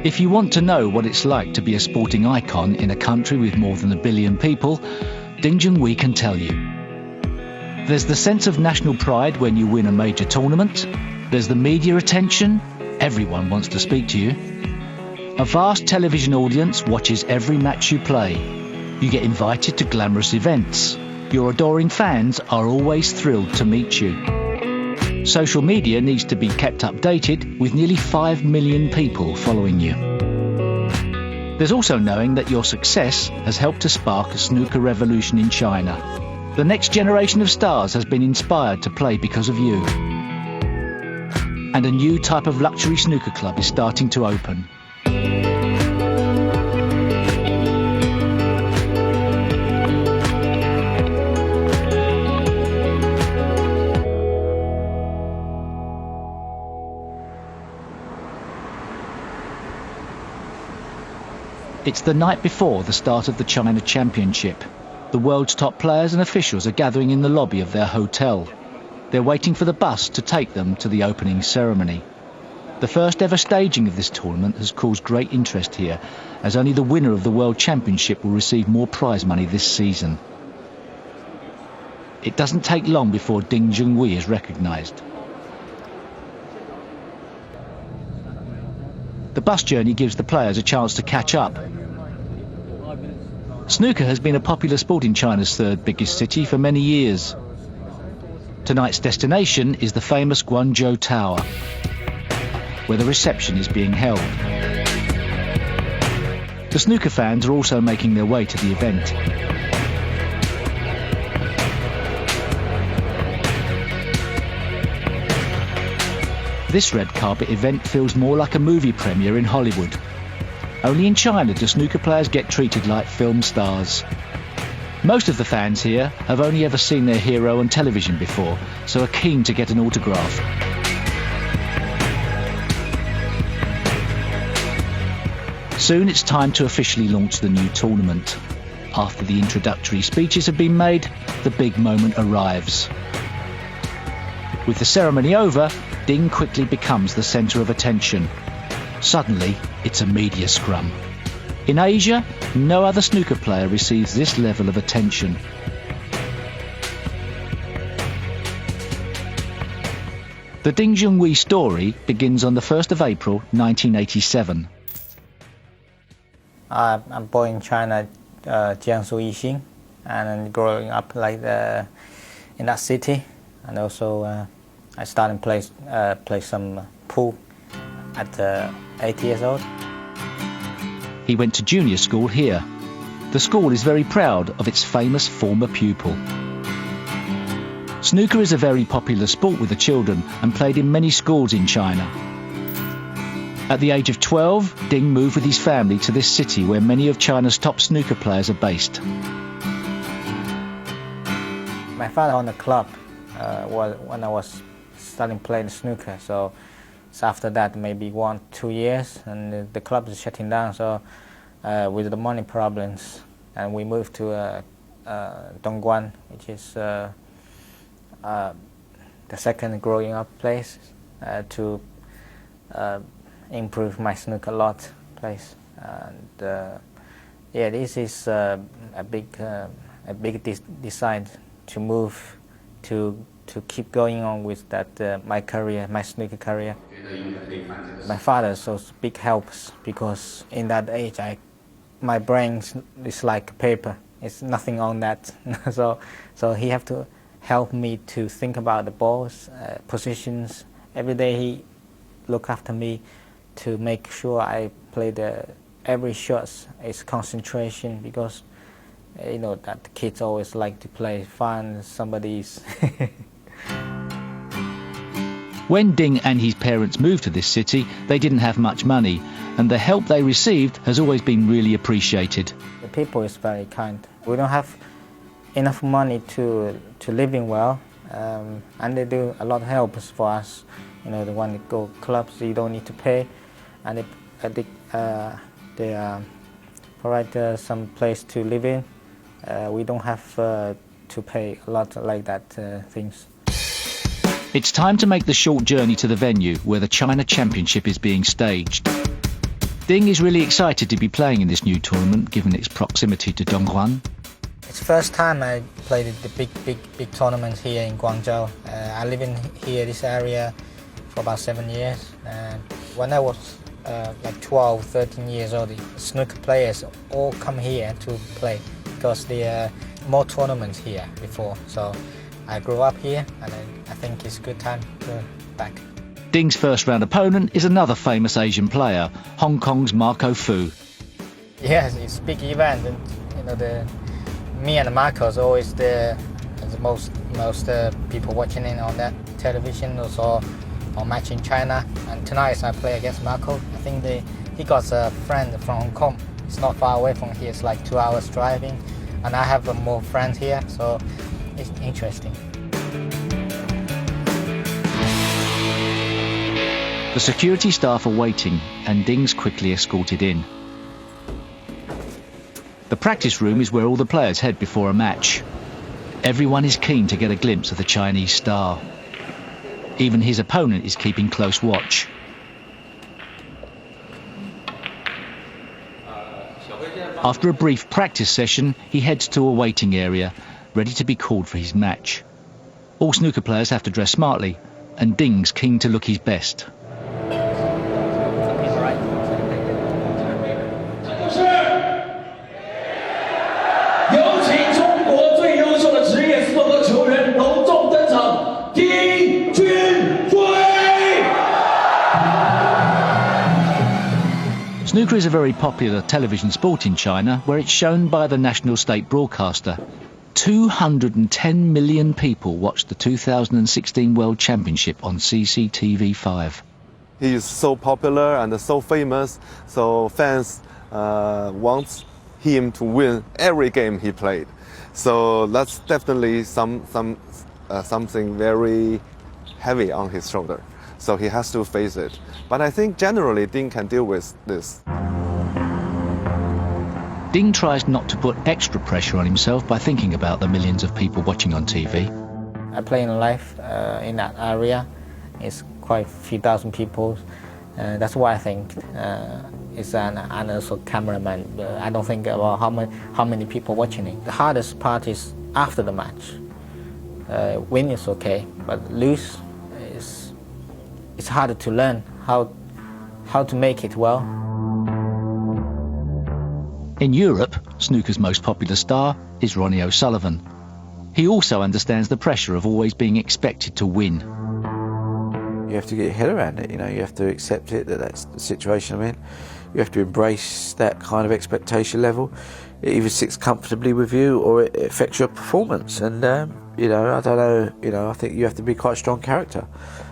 If you want to know what it's like to be a sporting icon in a country with more than 1 billion people, Junhui can tell you. There's the sense of national pride when you win a major tournament. There's the media attention. Everyone wants to speak to you. A vast television audience watches every match you play. You get invited to glamorous events. Your adoring fans are always thrilled to meet you. Social media needs to be kept updated with nearly 5 million people following you. There's also knowing that your success has helped to spark a snooker revolution in China. The next generation of stars has been inspired to play because of you. And a new type of luxury snooker club is starting to open. It's the night before the start of the China Championship. The world's top players and officials are gathering in the lobby of their hotel. They're waiting for the bus to take them to the opening ceremony. The first ever staging of this tournament has caused great interest here, as only the winner of the World Championship will receive more prize money this season. It doesn't take long before Ding Junhui is recognised. The bus journey gives the players a chance to catch up. Snooker has been a popular sport in China's third biggest city for many years. Tonight's destination is the famous Guangzhou Tower, where the reception is being held. The snooker fans are also making their way to the event. This red carpet event feels more like a movie premiere in Hollywood. Only in China do snooker players get treated like film stars. Most of the fans here have only ever seen their hero on television before, so are keen to get an autograph. Soon it's time to officially launch the new tournament. After the introductory speeches have been made, the big moment arrives. With the ceremony over, Ding quickly becomes the centre of attention. Suddenly, it's a media scrum. In Asia, no other snooker player receives this level of attention. The Ding Junhui story begins on the 1st of April 1987. I'm born in China, Jiangsu Yixing, and growing up in that city. And also, I started play some pool at 8 years old. He went to junior school here. The school is very proud of its famous former pupil. Snooker is a very popular sport with the children and played in many schools in China. At the age of 12, Ding moved with his family to this city where many of China's top snooker players are based. My father owned a club when I was starting playing snooker. So after that, maybe 1-2 years, and the club is shutting down. So with the money problems, and we moved to Dongguan, which is the second growing up place to improve my snooker lot place. And yeah, this is a big decide to move to keep going on with that my career, my snooker career. My father so big helps, because in that age my brain is like paper. It's nothing on that. so he have to help me to think about the balls, positions. Every day he look after me to make sure I play every shot is concentration, because you know that kids always like to play fun somebody's. When Ding and his parents moved to this city, they didn't have much money, and the help they received has always been really appreciated. The people is very kind. We don't have enough money to live in well, and they do a lot of help for us. You know, the one that go clubs, you don't need to pay, and they provide some place to live in. We don't have to pay a lot like that things. It's time to make the short journey to the venue where the China Championship is being staged. Ding is really excited to be playing in this new tournament, given its proximity to Junhui. It's the first time I played the big tournament here in Guangzhou. I live in here, this area, for about 7 years. When I was like 12, 13 years old, the snooker players all come here to play because there are more tournaments here before. So I grew up here, and I think it's a good time to go back. Ding's first round opponent is another famous Asian player, Hong Kong's Marco Fu. Yes, it's a big event, and you know, me and Marco's always the most people watching it on that television, also on match in China. And tonight I play against Marco. I think he got a friend from Hong Kong. It's not far away from here. It's like 2 hours driving, and I have more friends here, so it's interesting. The security staff are waiting, and Ding's quickly escorted in. The practice room is where all the players head before a match. Everyone is keen to get a glimpse of the Chinese star. Even his opponent is keeping close watch. After a brief practice session, he heads to a waiting area, ready to be called for his match. All snooker players have to dress smartly, and Ding's keen to look his best. Snooker is a very popular television sport in China, where it's shown by the national state broadcaster. 210 million people watched the 2016 World Championship on CCTV5. He is so popular and so famous, so fans want him to win every game he played. So that's definitely something very heavy on his shoulder. So he has to face it. But I think generally Ding can deal with this. Ding tries not to put extra pressure on himself by thinking about the millions of people watching on TV. I play in life in that area. It's quite a few thousand people. That's why I think it's and also cameraman. I don't think about how many people watching it. The hardest part is after the match. Win is okay, but lose it's harder to learn how to make it well. In Europe, snooker's most popular star is Ronnie O'Sullivan. He also understands the pressure of always being expected to win. You have to get your head around it, you know, you have to accept it, that's the situation I'm in. You have to embrace that kind of expectation level. It either sits comfortably with you or it affects your performance. And, you know, I don't know, you know, I think you have to be quite a strong character.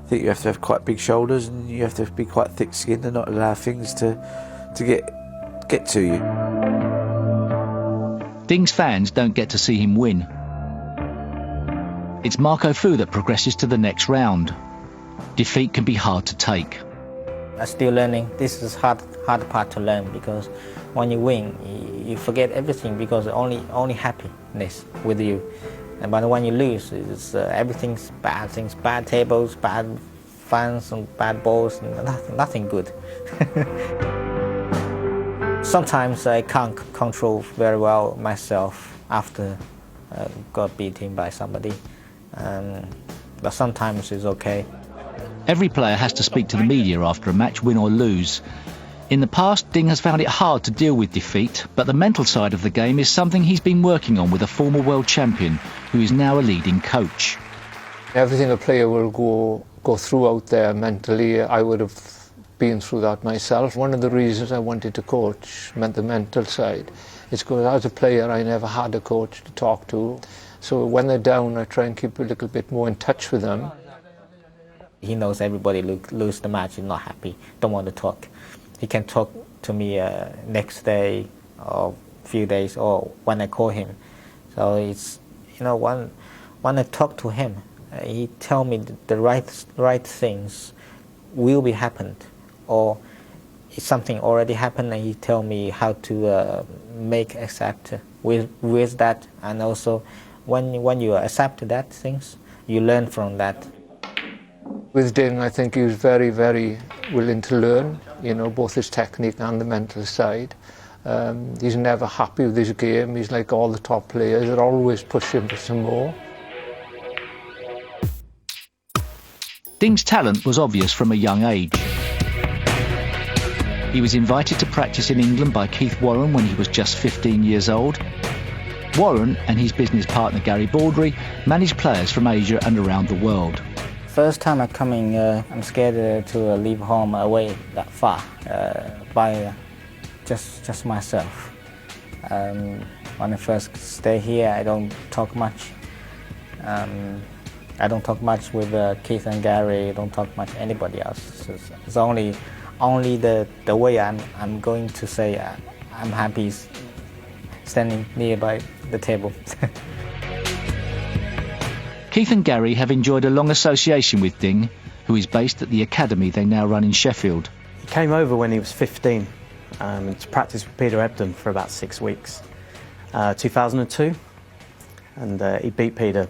I think you have to have quite big shoulders and you have to be quite thick-skinned and not allow things to get to you. Ding's fans don't get to see him win. It's Marco Fu that progresses to the next round. Defeat can be hard to take. I'm still learning. This is hard part to learn, because when you win, you forget everything, because only happiness with you. But when you lose, it's everything's bad things, bad tables, bad fans, and bad balls, and nothing good. Sometimes I can't control very well myself after got beaten by somebody, but sometimes it's okay. Every player has to speak to the media after a match, win or lose. In the past, Ding has found it hard to deal with defeat, but the mental side of the game is something he's been working on with a former world champion who is now a leading coach. Everything a player will go through out there mentally, I would have been through that myself. One of the reasons I wanted to coach meant the mental side. It's because as a player I never had a coach to talk to, so when they're down I try and keep a little bit more in touch with them. He knows everybody lose the match, he's not happy, don't want to talk. He can talk to me next day or few days or when I call him. So it's, you know, when I talk to him, he tell me the right things will be happened, or something already happened, and he tell me how to make accept with that. And also when you accept that things, you learn from that. With Ding, I think he was very, very willing to learn, you know, both his technique and the mental side. He's never happy with his game. He's like all the top players. They're always pushing for some more. Ding's talent was obvious from a young age. He was invited to practice in England by Keith Warren when he was just 15 years old. Warren and his business partner Gary Baldry managed players from Asia and around the world. First time I'm coming, I'm scared to leave home away that far by just myself. When I first stay here, I don't talk much. I don't talk much with Keith and Gary. I don't talk much with anybody else. It's only the way I'm going to say I'm happy standing nearby the table. Keith and Gary have enjoyed a long association with Ding, who is based at the academy they now run in Sheffield. He came over when he was 15 to practice with Peter Ebdon for about 6 weeks. 2002, and he beat Peter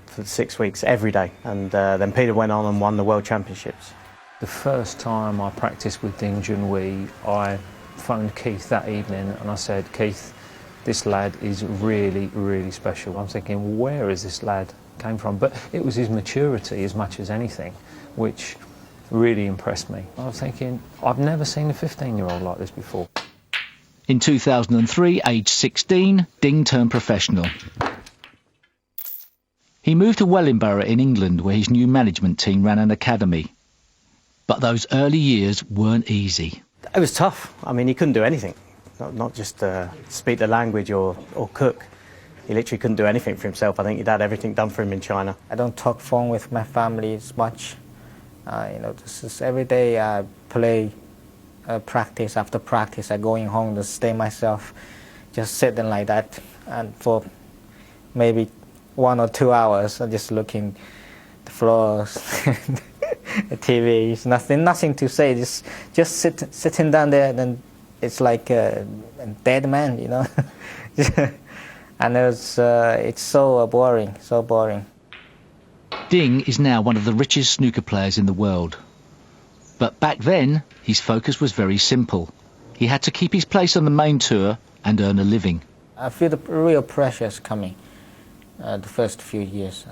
for 6 weeks every day, and then Peter went on and won the World Championships. The first time I practiced with Ding Junhui, I phoned Keith that evening and I said, Keith, this lad is really, really special. I'm thinking, where is this lad came from? But it was his maturity as much as anything, which really impressed me. I was thinking, I've never seen a 15-year-old like this before. In 2003, aged 16, Ding turned professional. He moved to Wellingborough in England, where his new management team ran an academy. But those early years weren't easy. It was tough. I mean, he couldn't do anything, not just speak the language or cook. He literally couldn't do anything for himself. I think he'd had everything done for him in China. I don't talk phone with my family as much. You know, this is every day I play, practice after practice. I going home to stay myself, just sitting like that, and for maybe 1 or 2 hours, I'm just looking the floors, the TV. Nothing to say. Just sitting down there, and then it's like a dead man, you know. And it's so boring, so boring. Ding is now one of the richest snooker players in the world. But back then, his focus was very simple. He had to keep his place on the main tour and earn a living. I feel the real pressure is coming. The first few years,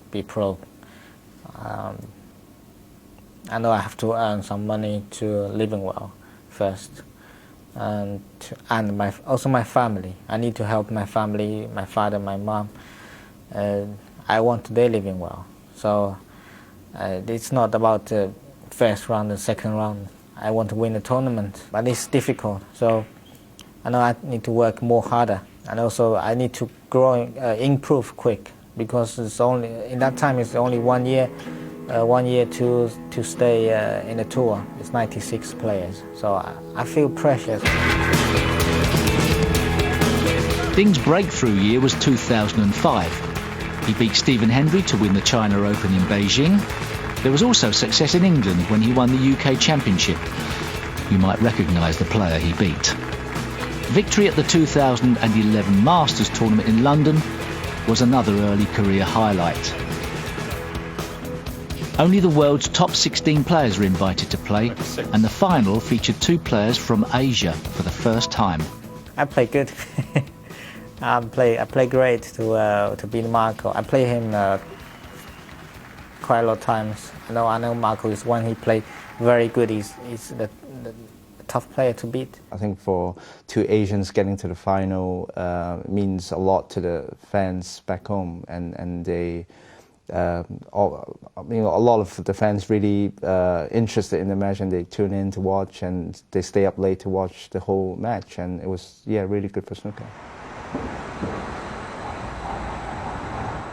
be pro. I know I have to earn some money to living well first, and also my family. I need to help my family, my father, my mom. I want their living well. So it's not about the first round and second round. I want to win the tournament, but it's difficult. So I know I need to work more harder, and also I need to grow, improve quick, because it's only in that time it's only 1 year. 1 year to stay in the tour. It's 96 players, so I feel pressure. Ding's breakthrough year was 2005. He beat Stephen Hendry to win the China Open in Beijing. There was also success in England when he won the UK Championship. You might recognise the player he beat. Victory at the 2011 Masters tournament in London was another early career highlight. Only the world's top 16 players were invited to play, and the final featured 2 players from Asia for the first time. I play good. I play great to beat Marco. I play him quite a lot of times. I know Marco is one he played very good. He's the tough player to beat. I think for 2 Asians getting to the final means a lot to the fans back home, and they. A lot of the fans really interested in the match, and they tune in to watch, and they stay up late to watch the whole match, and it was really good for snooker.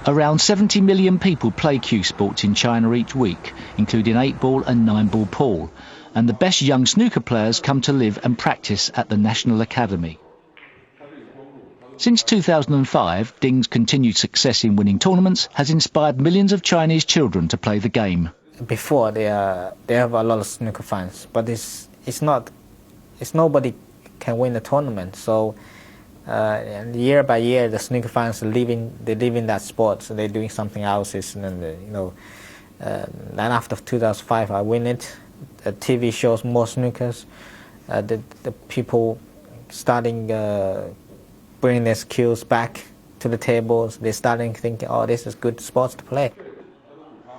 Around 70 million people play cue sports in China each week, including 8-ball and 9-ball pool, and the best young snooker players come to live and practice at the National Academy. Since 2005, Ding's continued success in winning tournaments has inspired millions of Chinese children to play the game. Before they have a lot of snooker fans, but it's nobody can win the tournament. So and year by year, the snooker fans are leaving that sport, so they're doing something else, and Then after 2005, I win it. The TV shows more snookers. The people starting bringing their skills back to the tables. They're starting thinking, oh, this is good sports to play.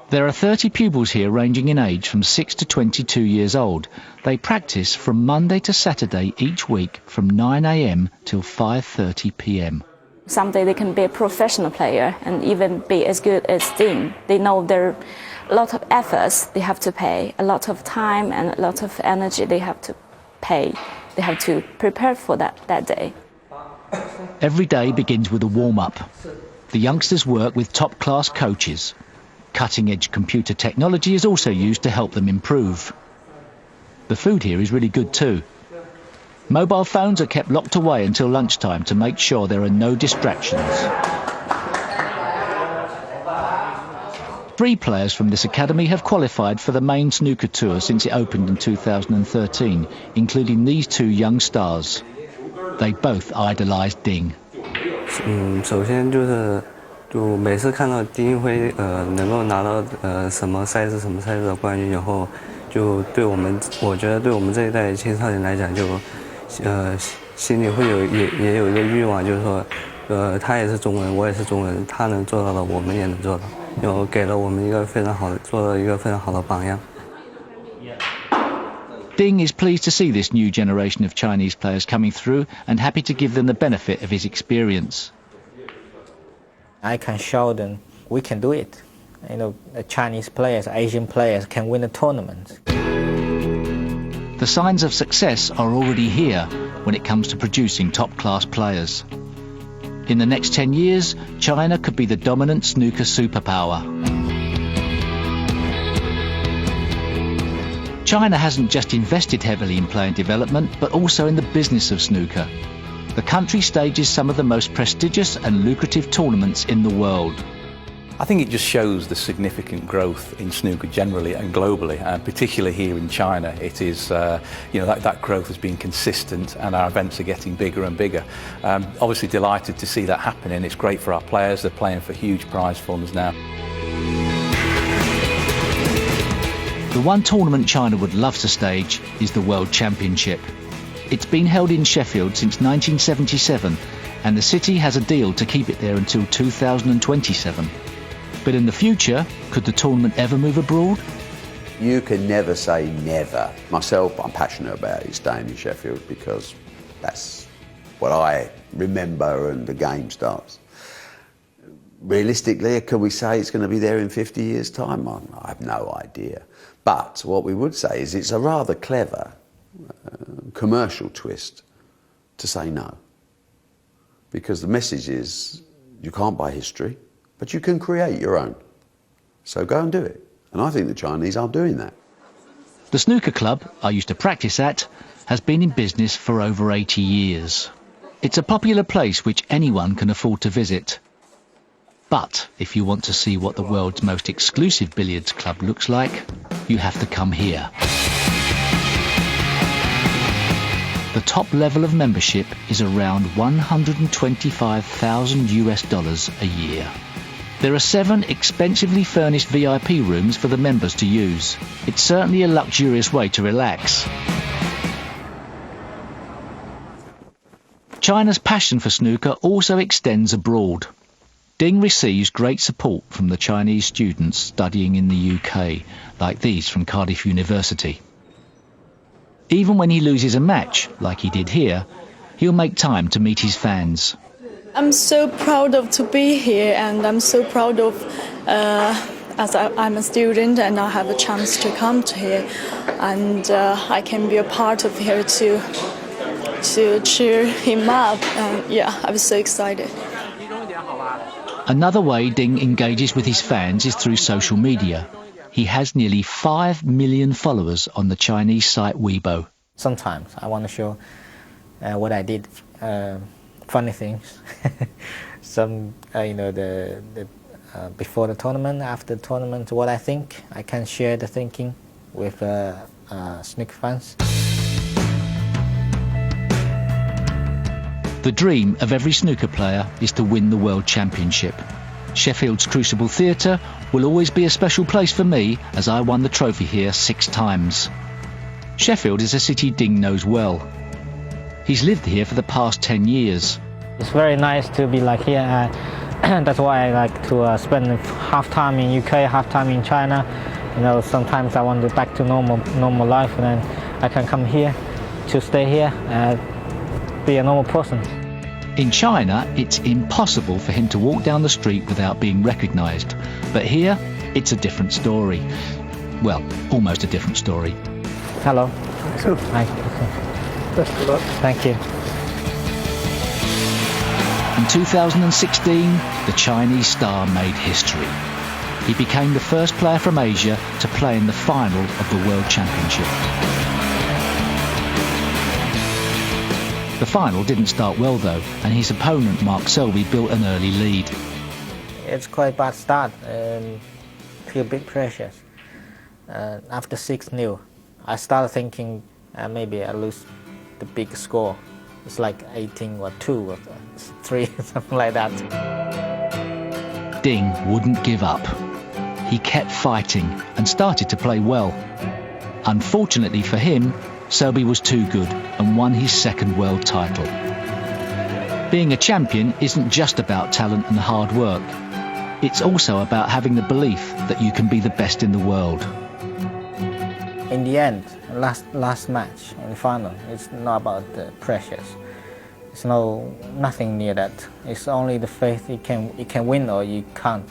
There are 30 pupils here ranging in age from 6 to 22 years old. They practice from Monday to Saturday each week from 9 a.m. till 5:30 p.m. Someday they can be a professional player and even be as good as Ding. They know there are a lot of efforts they have to pay, a lot of time and a lot of energy they have to pay. They have to prepare for that day. Every day begins with a warm-up. The youngsters work with top-class coaches. Cutting-edge computer technology is also used to help them improve. The food here is really good too. Mobile phones are kept locked away until lunchtime to make sure there are no distractions. 3 players from this academy have qualified for the main snooker tour since it opened in 2013, including these 2 young stars. They both idolise Ding. 首先就每次看到丁俊晖能够拿到什么赛事的冠军以后，就对我觉得对我们这一代青少年来讲，就心里会也有一个欲望，就是说他也是中文，我也是中文，他能做到的，我们也能做到，就给了我们一个非常好的做了一个非常好的榜样。 Ding is pleased to see this new generation of Chinese players coming through and happy to give them the benefit of his experience. I can show them we can do it. You know, the Chinese players, Asian players can win a tournament. The signs of success are already here when it comes to producing top-class players. In the next 10 years, China could be the dominant snooker superpower. China hasn't just invested heavily in player development, but also in the business of snooker. The country stages some of the most prestigious and lucrative tournaments in the world. I think it just shows the significant growth in snooker generally and globally, and particularly here in China. It is, that growth has been consistent, and our events are getting bigger and bigger. Obviously delighted to see that happening. It's great for our players. They're playing for huge prize funds now. The one tournament China would love to stage is the World Championship. It's been held in Sheffield since 1977, and the city has a deal to keep it there until 2027. But in the future, could the tournament ever move abroad? You can never say never. Myself, I'm passionate about it staying in Sheffield because that's what I remember and the game starts. Realistically, can we say it's going to be there in 50 years' time? I have no idea. But what we would say is it's a rather clever commercial twist to say no. Because the message is you can't buy history, but you can create your own. So go and do it. And I think the Chinese are doing that. The snooker club I used to practice at has been in business for over 80 years. It's a popular place which anyone can afford to visit. But if you want to see what the world's most exclusive billiards club looks like, you have to come here. The top level of membership is around $125,000 a year. There are 7 expensively furnished VIP rooms for the members to use. It's certainly a luxurious way to relax. China's passion for snooker also extends abroad. Ding receives great support from the Chinese students studying in the UK, like these from Cardiff University. Even when he loses a match, like he did here, he'll make time to meet his fans. I'm so proud to be here, and I'm so proud of, as I'm a student and I have a chance to come to here, and I can be a part of here to cheer him up, and yeah, I was so excited. Another way Ding engages with his fans is through social media. He has nearly 5 million followers on the Chinese site Weibo. Sometimes I want to show what I did, funny things. Some, before the tournament, after the tournament, what I think. I can share the thinking with snooker fans. The dream of every snooker player is to win the World Championship. Sheffield's Crucible Theatre will always be a special place for me as I won the trophy here 6 times. Sheffield is a city Ding knows well. He's lived here for the past 10 years. It's very nice to be like here. That's why I like to spend half time in UK, half time in China. You know, sometimes I want to back to normal life, and then I can come here to stay here and be a normal person. In China, it's impossible for him to walk down the street without being recognised. But here, it's a different story. Well, almost a different story. Hello. Hi. Best of luck. Thank you. In 2016, the Chinese star made history. He became the first player from Asia to play in the final of the World Championship. The final didn't start well though, and his opponent Mark Selby built an early lead. It's quite bad start. Feel a bit precious. After 6-0, I started thinking maybe I lose the big score. It's like 18 or 2 or 3, something like that. Ding wouldn't give up. He kept fighting and started to play well. Unfortunately for him, Selby was too good and won his 2nd world title. Being a champion isn't just about talent and hard work. It's also about having the belief that you can be the best in the world. In the end, last match in the final, it's not about the pressures. It's nothing near that. It's only the faith you can win or you can't.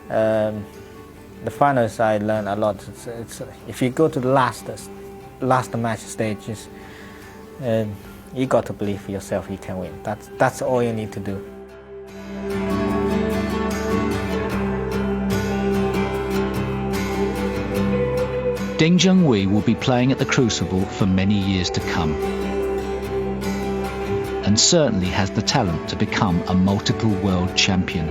The finals I learned a lot. It's if you go to the last match stages, you got to believe yourself you can win. That's all you need to do. Ding Junhui will be playing at the Crucible for many years to come, and certainly has the talent to become a multiple world champion.